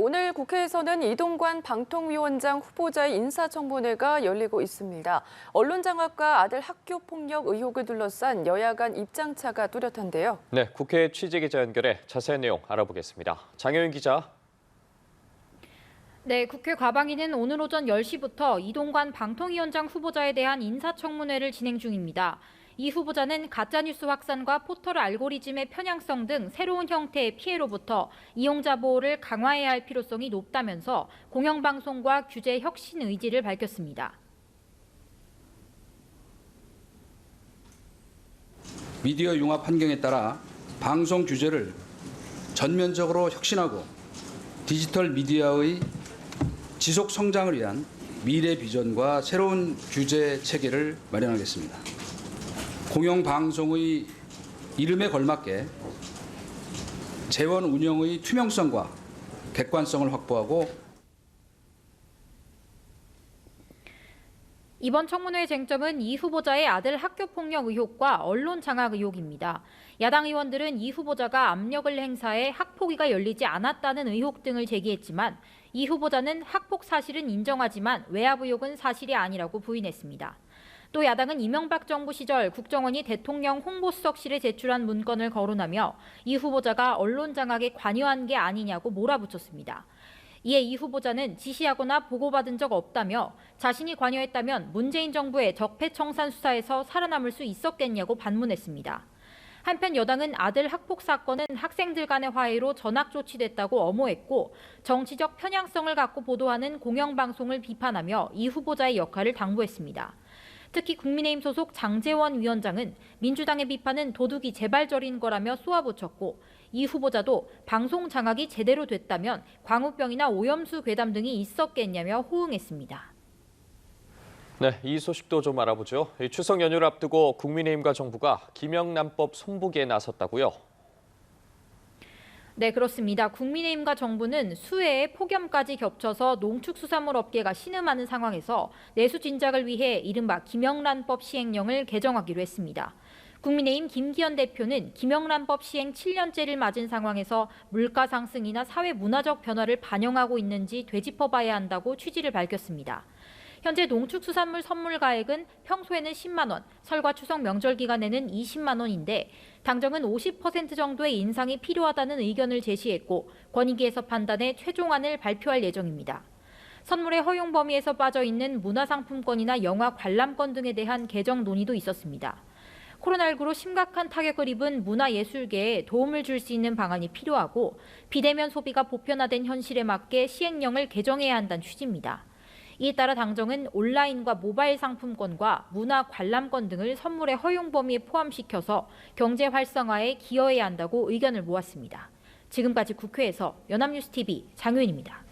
오늘 국회에서는 이동관 방통위원장 후보자의 인사청문회가 열리고 있습니다. 언론장악과 아들 학교폭력 의혹을 둘러싼 여야 간 입장차가 뚜렷한데요. 네, 국회 취재기자 연결해 자세한 내용 알아보겠습니다. 장효윤 기자. 네, 국회 과방위는 오늘 오전 10시부터 이동관 방통위원장 후보자에 대한 인사청문회를 진행 중입니다. 이 후보자는 가짜뉴스 확산과 포털 알고리즘의 편향성 등 새로운 형태의 피해로부터 이용자 보호를 강화해야 할 필요성이 높다면서 공영방송과 규제 혁신 의지를 밝혔습니다. 미디어 융합 환경에 따라 방송 규제를 전면적으로 혁신하고 디지털 미디어의 지속 성장을 위한 미래 비전과 새로운 규제 체계를 마련하겠습니다. 공영방송의 이름에 걸맞게 재원 운영의 투명성과 객관성을 확보하고 이번 청문회 쟁점은 이 후보자의 아들 학교폭력 의혹과 언론 장악 의혹입니다. 야당 의원들은 이 후보자가 압력을 행사해 학폭위가 열리지 않았다는 의혹 등을 제기했지만 이 후보자는 학폭 사실은 인정하지만 외압 의혹은 사실이 아니라고 부인했습니다. 또 야당은 이명박 정부 시절 국정원이 대통령 홍보수석실에 제출한 문건을 거론하며 이 후보자가 언론 장악에 관여한 게 아니냐고 몰아붙였습니다. 이에 이 후보자는 지시하거나 보고받은 적 없다며 자신이 관여했다면 문재인 정부의 적폐청산 수사에서 살아남을 수 있었겠냐고 반문했습니다. 한편 여당은 아들 학폭 사건은 학생들 간의 화해로 전학 조치됐다고 엄호했고 정치적 편향성을 갖고 보도하는 공영방송을 비판하며 이 후보자의 역할을 당부했습니다. 특히 국민의힘 소속 장제원 위원장은 민주당의 비판은 도둑이 재발절인 거라며 쏘아붙였고 이 후보자도 방송 장악이 제대로 됐다면 광우병이나 오염수 괴담 등이 있었겠냐며 호응했습니다. 네, 이 소식도 좀 알아보죠. 추석 연휴를 앞두고 국민의힘과 정부가 김영란법 손보기에 나섰다고요? 네, 그렇습니다. 국민의힘과 정부는 수해에 폭염까지 겹쳐서 농축수산물 업계가 신음하는 상황에서 내수 진작을 위해 이른바 김영란법 시행령을 개정하기로 했습니다. 국민의힘 김기현 대표는 김영란법 시행 7년째를 맞은 상황에서 물가 상승이나 사회 문화적 변화를 반영하고 있는지 되짚어봐야 한다고 취지를 밝혔습니다. 현재 농축수산물 선물 가액은 평소에는 10만 원, 설과 추석 명절 기간에는 20만 원인데 당정은 50% 정도의 인상이 필요하다는 의견을 제시했고 권익위에서 판단해 최종안을 발표할 예정입니다. 선물의 허용 범위에서 빠져 있는 문화상품권이나 영화 관람권 등에 대한 개정 논의도 있었습니다. 코로나19로 심각한 타격을 입은 문화예술계에 도움을 줄 수 있는 방안이 필요하고 비대면 소비가 보편화된 현실에 맞게 시행령을 개정해야 한다는 취지입니다. 이에 따라 당정은 온라인과 모바일 상품권과 문화 관람권 등을 선물의 허용 범위에 포함시켜서 경제 활성화에 기여해야 한다고 의견을 모았습니다. 지금까지 국회에서 연합뉴스TV 장효인입니다.